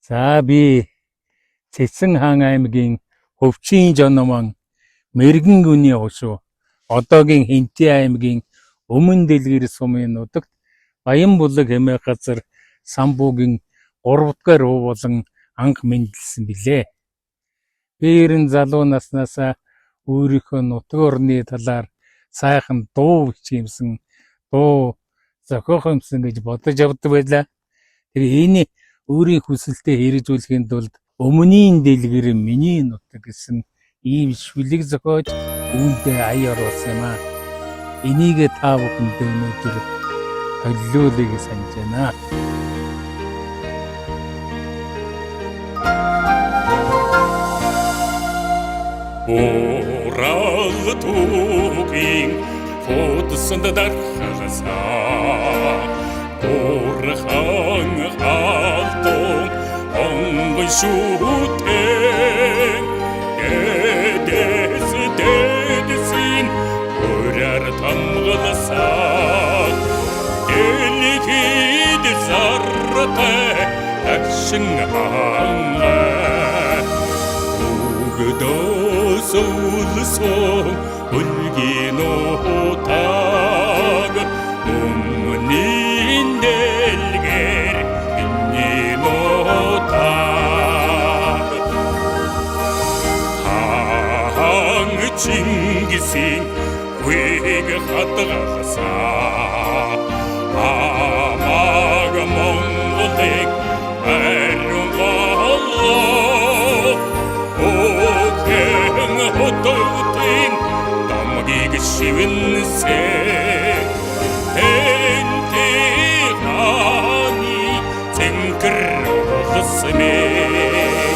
За би Цэцэн хаан аймгийн Хөвчин Жономон Мэргэн гүний хошуу одоогийн Хинтээ аймгийн Өмнө Дэлгэр сумын нутагт Баянбулаг хэмээх газар самбуугийн 3 дугаар уу болон анх мэндэлсэн билээ. Би ерэн залуу наснаасаа өөрийнхөө нутаг орны талаар сайхан дуу бичимсэн, дуу зохиохомсон гэж бодож авдаг байлаа. Тэгээ энийг өөрийн хүсэлтэд хэрэгжүүлэхийн тулд Өмнийн Дэлгэр миний нутаг гэсэн ийм шүлэг зохиож үүндээ ая оруулсан юм аа. Энийг та бүхэнд өнөөдөр төлөөлөгийг санаж байна. Оралтугийн хотсонд дархасаа Орхан халтон онгой шүтэн Эдэсин өрөр тамгаласаа Дэлхийд зартай агшин хангаа Угдос улсон үлгин утаг Өмнийн дэлгэр миний нутаг Хаан Чингисийн хүийг хадгалсан Амаг Монголыг баруун болоо Охин хототын дамгийг шивнэсээ Энтэй хааны зэнкэр олсмээ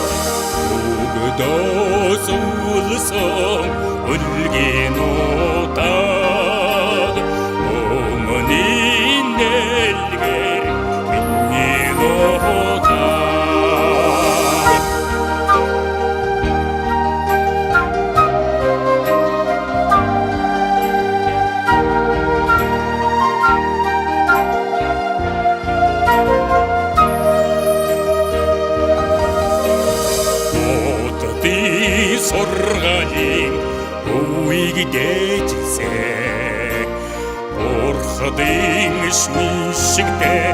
Угдос улсон үлгин утаг Өмнийн дэлгэр миний нутаг Сургалийн үеиг дэжсэ Бурхадын шүншигтэй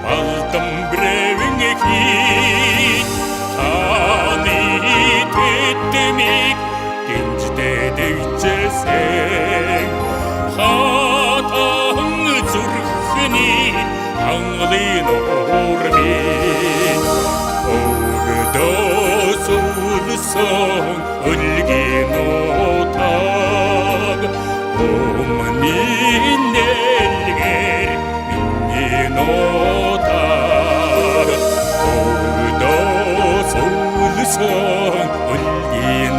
балдан брэвэн хий Хааны тэдмийг гинждээ дэвчэсэ Хатан зүрхний хангалын урмын Угдос улсон үлгин утаг Өмнийн дэлгэр миний нутаг Угдос улсон үлгин